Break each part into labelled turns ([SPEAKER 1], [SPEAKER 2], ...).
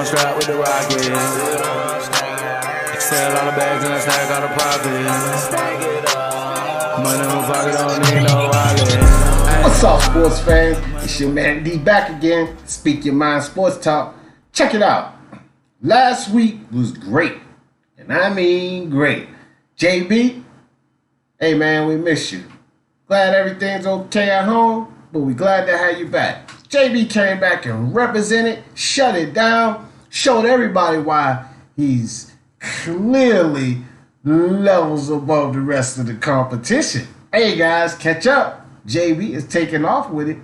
[SPEAKER 1] strapped with the rocket. Sell all the bags and I stack all the profits. Money in my pocket, don't need no wallet.
[SPEAKER 2] What's up, sports fans? It's your man D back again. Speak Your Mind Sports Talk. Check it out. Last week was great. And I mean great. JB, hey man, we miss you. Glad everything's okay at home, but we glad to have you back. JB came back and represented, shut it down, showed everybody why he's clearly levels above the rest of the competition. Hey guys, catch up. JB is taking off with it.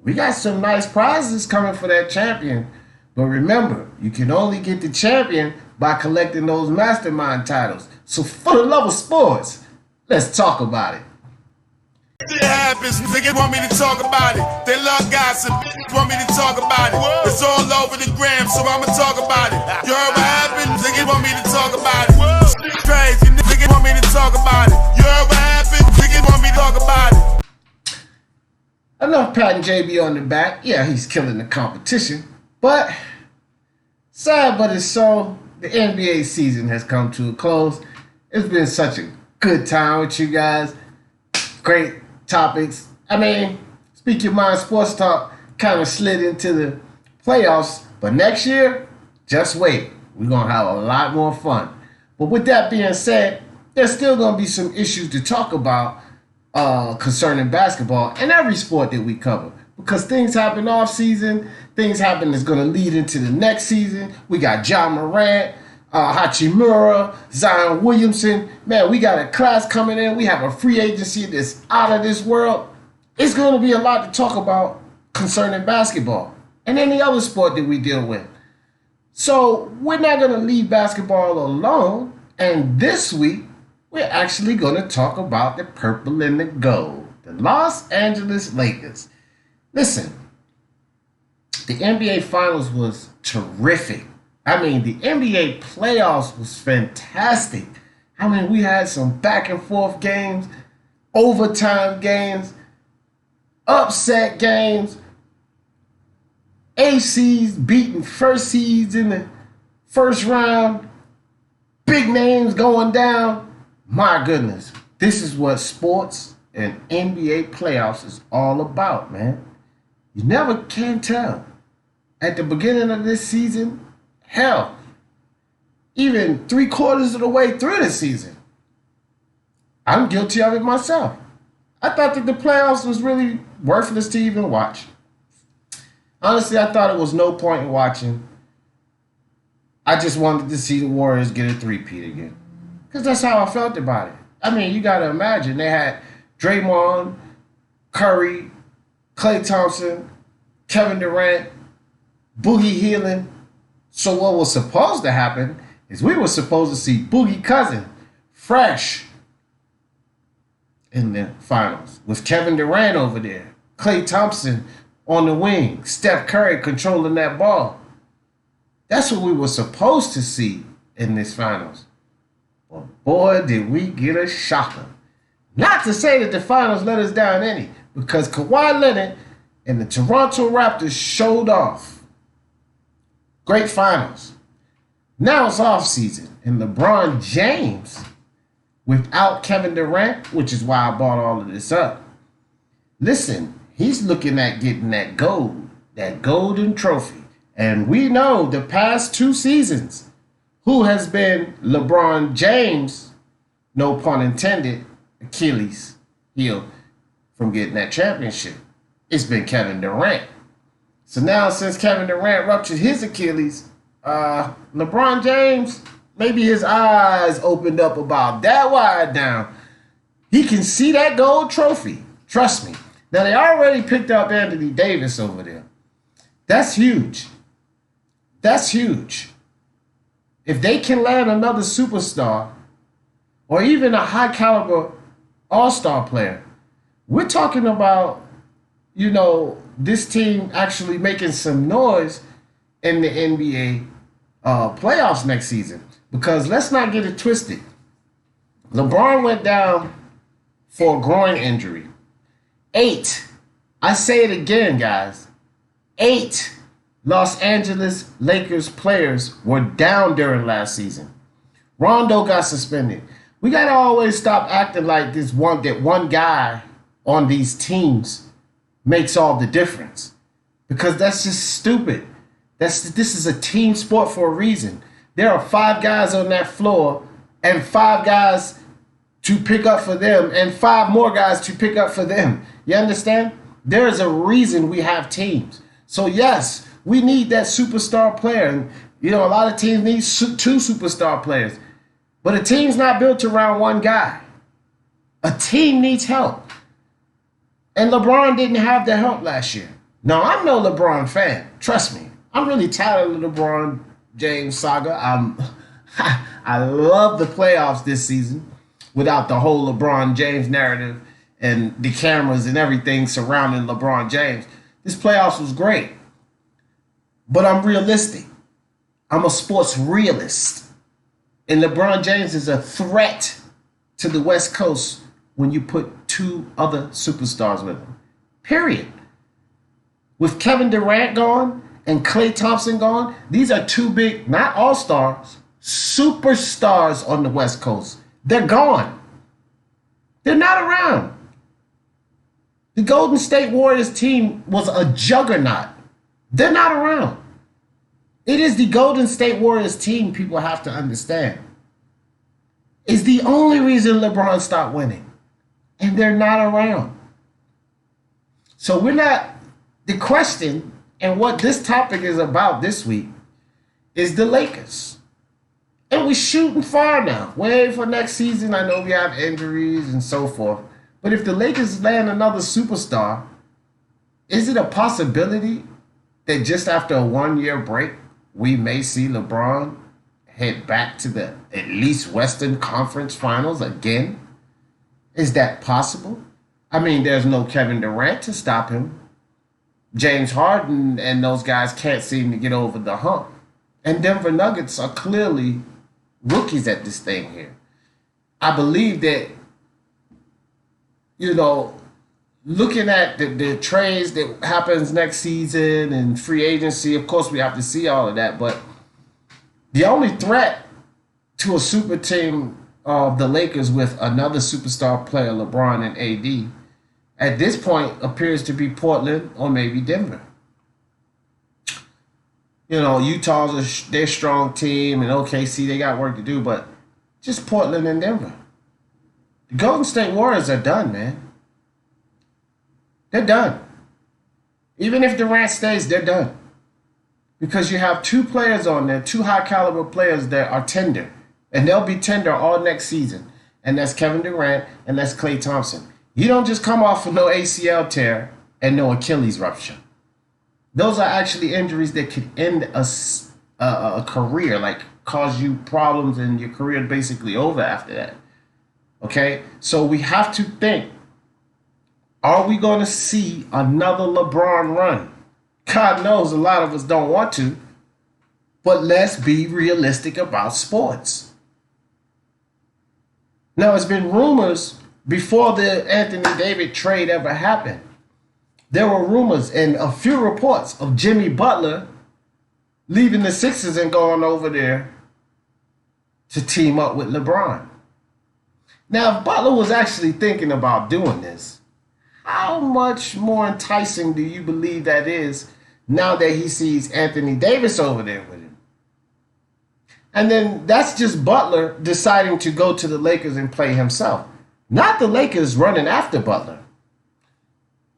[SPEAKER 2] We got some nice prizes coming for that champion. But remember, you can only get the champion by collecting those mastermind titles. So for the love of sports, let's talk about it.
[SPEAKER 3] It happens, niggas want me to talk about it. They love gossip, want me to talk about it. It's all over the gram, so I'ma talk about it. You heard what happened? Niggas want me to talk about it. Crazy, niggas want me to talk about it. You heard what happened? Niggas want me to talk about it.
[SPEAKER 2] Enough patting JB on the back. Yeah, he's killing the competition. But, sad but it's so, the NBA season has come to a close. It's been such a good time with you guys. Great topics. I mean, Speak Your Mind Sports Talk kind of slid into the playoffs. But next year, just wait. We're going to have a lot more fun. But with that being said, there's still going to be some issues to talk about concerning basketball and every sport that we cover. Because things happen off season, things happen that's going to lead into the next season. We got John Morant, Hachimura, Zion Williamson. Man, we got a class coming in. We have a free agency that's out of this world. It's going to be a lot to talk about concerning basketball and any other sport that we deal with. So we're not going to leave basketball alone. And this week, we're actually going to talk about the purple and the gold, the Los Angeles Lakers. Listen, the NBA Finals was terrific. I mean, the NBA playoffs was fantastic. I mean, we had some back and forth games, overtime games, upset games, ACs beating first seeds in the first round, big names going down. My goodness, this is what sports and NBA playoffs is all about, man. You never can tell. At the beginning of this season, hell, even 3/4 of the way through the season, I'm guilty of it myself. I thought that the playoffs was really worthless to even watch. Honestly, I thought it was no point in watching. I just wanted to see the Warriors get a three-peat again. Because that's how I felt about it. I mean, you got to imagine, they had Draymond, Curry, Klay Thompson, Kevin Durant, Boogie Healing. So what was supposed to happen is we were supposed to see Boogie Cousin fresh in the finals with Kevin Durant over there, Klay Thompson on the wing, Steph Curry controlling that ball. That's what we were supposed to see in this finals. But boy, did we get a shocker. Not to say that the finals let us down any, because Kawhi Leonard and the Toronto Raptors showed off. Great finals. Now it's off season, and LeBron James, without Kevin Durant, which is why I brought all of this up. Listen, he's looking at getting that gold, that golden trophy. And we know the past 2 seasons, who has been LeBron James, no pun intended, Achilles heel from getting that championship. It's been Kevin Durant. So now since Kevin Durant ruptured his Achilles, LeBron James, maybe his eyes opened up about that wide down. He can see that gold trophy. Trust me. Now they already picked up Anthony Davis over there. That's huge. That's huge. If they can land another superstar or even a high caliber all-star player, we're talking about, you know, this team actually making some noise in the NBA playoffs next season. Because let's not get it twisted. LeBron went down for a groin injury. 8. I say it again, guys. 8 Los Angeles Lakers players were down during last season. Rondo got suspended. We gotta always stop acting like that one guy on these teams makes all the difference, because that's just stupid. This is a team sport for a reason. There are 5 guys on that floor and 5 guys to pick up for them and 5 more guys to pick up for them. You understand? There is a reason we have teams. So yes, we need that superstar player. And, a lot of teams need 2 superstar players. But a team's not built around one guy. A team needs help. And LeBron didn't have the help last year. Now, I'm no LeBron fan. Trust me. I'm really tired of the LeBron James saga. I love the playoffs this season without the whole LeBron James narrative and the cameras and everything surrounding LeBron James. This playoffs was great. But I'm realistic. I'm a sports realist. And LeBron James is a threat to the West Coast when you put 2 other superstars with him. Period. With Kevin Durant gone and Klay Thompson gone, these are 2 big, not all-stars, superstars on the West Coast. They're gone. They're not around. The Golden State Warriors team was a juggernaut. They're not around. It is the Golden State Warriors team people have to understand. It's the only reason LeBron stopped winning. And they're not around. So the question and what this topic is about this week is the Lakers. And we're shooting far now. Way for next season. I know we have injuries and so forth. But if the Lakers land another superstar, is it a possibility that just after a 1-year break, we may see LeBron head back to the at least Western Conference Finals again? Is that possible? I mean, there's no Kevin Durant to stop him. James Harden and those guys can't seem to get over the hump. And Denver Nuggets are clearly rookies at this thing here. I believe that, looking at the trades that happens next season and free agency, of course we have to see all of that, but the only threat to a super team of the Lakers with another superstar player, LeBron and AD, at this point appears to be Portland or maybe Denver. Utah's their strong team, and OKC, they got work to do, but just Portland and Denver. The Golden State Warriors are done, man. They're done. Even if Durant stays, they're done. Because you have 2 players on there, 2 high-caliber players that are tender. And they'll be tender all next season. And that's Kevin Durant and that's Klay Thompson. You don't just come off of no ACL tear and no Achilles rupture. Those are actually injuries that could end a career, like cause you problems and your career basically over after that. Okay? So we have to think, are we going to see another LeBron run? God knows a lot of us don't want to, but let's be realistic about sports. Now, it's been rumors before the Anthony Davis trade ever happened. There were rumors and a few reports of Jimmy Butler leaving the Sixers and going over there to team up with LeBron. Now, if Butler was actually thinking about doing this, how much more enticing do you believe that is now that he sees Anthony Davis over there with him? And then that's just Butler deciding to go to the Lakers and play himself. Not the Lakers running after Butler.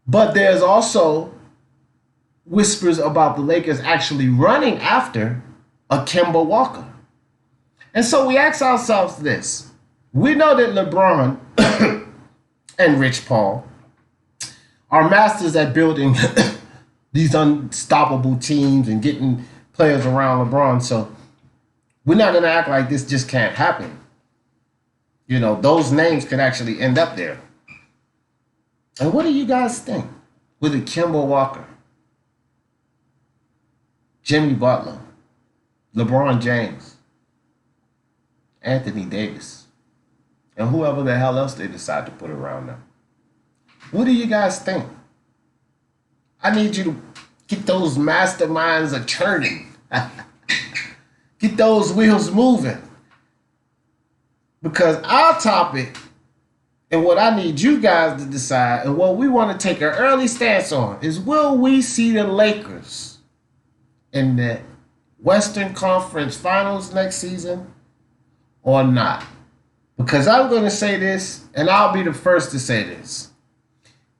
[SPEAKER 2] But there's also whispers about the Lakers actually running after a Kemba Walker. And so we ask ourselves this. We know that LeBron and Rich Paul are masters at building these unstoppable teams and getting players around LeBron. So we're not going to act like this just can't happen. Those names could actually end up there. And what do you guys think with a Kemba Walker, Jimmy Butler, LeBron James, Anthony Davis, and whoever the hell else they decide to put around them? What do you guys think? I need you to Get those masterminds a churning. Get those wheels moving. Because our topic and what I need you guys to decide and what we want to take an early stance on is, will we see the Lakers in the Western Conference Finals next season or not? Because I'm going to say this, and I'll be the first to say this.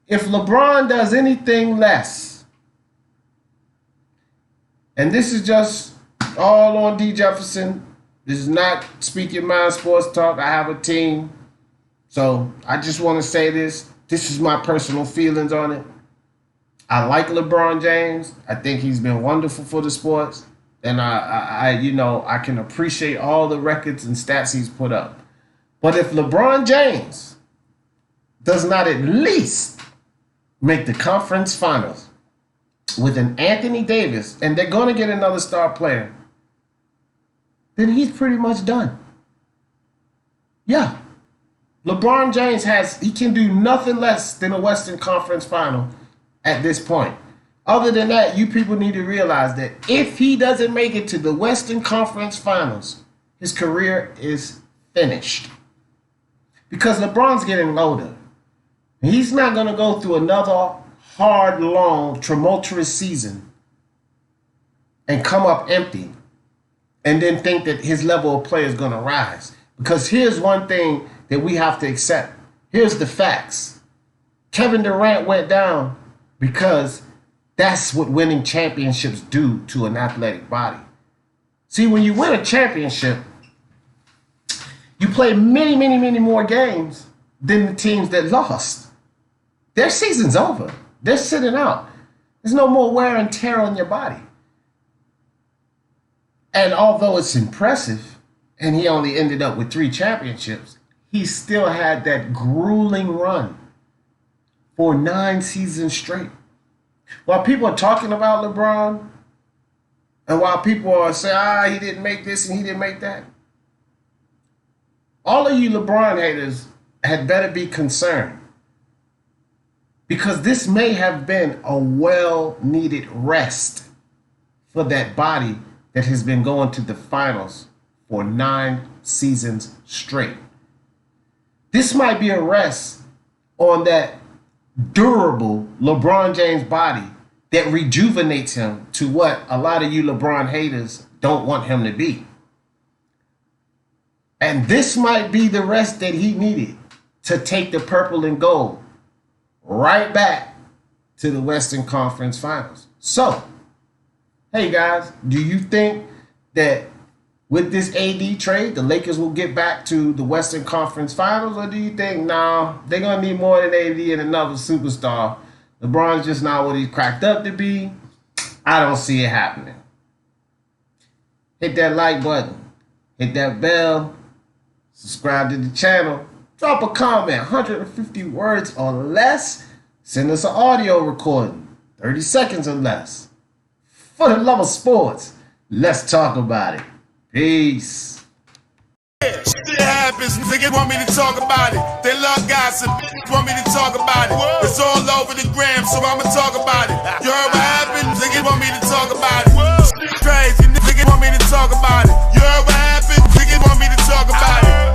[SPEAKER 2] If LeBron does anything less, and this is just all on D. Jefferson, this is not Speak Your Mind Sports Talk. I have a team. So I just want to say this. This is my personal feelings on it. I like LeBron James. I think he's been wonderful for the sports. And I can appreciate all the records and stats he's put up. But if LeBron James does not at least make the conference finals with an Anthony Davis, and they're going to get another star player, then he's pretty much done. Yeah. LeBron James he can do nothing less than a Western Conference final at this point. Other than that, you people need to realize that if he doesn't make it to the Western Conference Finals, his career is finished. Because LeBron's getting older. He's not going to go through another hard, long, tumultuous season and come up empty and then think that his level of play is going to rise. Because here's one thing that we have to accept. Here's the facts. Kevin Durant went down because that's what winning championships do to an athletic body. See, when you win a championship, you play many, many, many more games than the teams that lost. Their season's over. They're sitting out. There's no more wear and tear on your body. And although it's impressive, and he only ended up with 3 championships, he still had that grueling run for 9 seasons straight. While people are talking about LeBron, and while people are saying, he didn't make this and he didn't make that, all of you LeBron haters had better be concerned. Because this may have been a well-needed rest for that body that has been going to the finals for 9 seasons straight. This might be a rest on that durable LeBron James body that rejuvenates him to what a lot of you LeBron haters don't want him to be. And this might be the rest that he needed to take the purple and gold right back to the Western Conference Finals. So, hey guys, do you think that with this AD trade, the Lakers will get back to the Western Conference Finals? Or do you think, they're going to need more than AD and another superstar? LeBron's just not what he's cracked up to be. I don't see it happening. Hit that like button. Hit that bell. Subscribe to the channel. Drop a comment, 150 words or less. Send us an audio recording, 30 seconds or less. For the love of sports, let's talk about it. Peace.
[SPEAKER 3] Shit happens, niggas want me to talk about it. They love gossip, bitches want me to talk about it. It's all over the gram, so I'ma talk about it. You heard what happened? Niggas want me to talk about it. Shit crazy, niggas want me to talk about it. You heard what happened? Niggas want me to talk about it.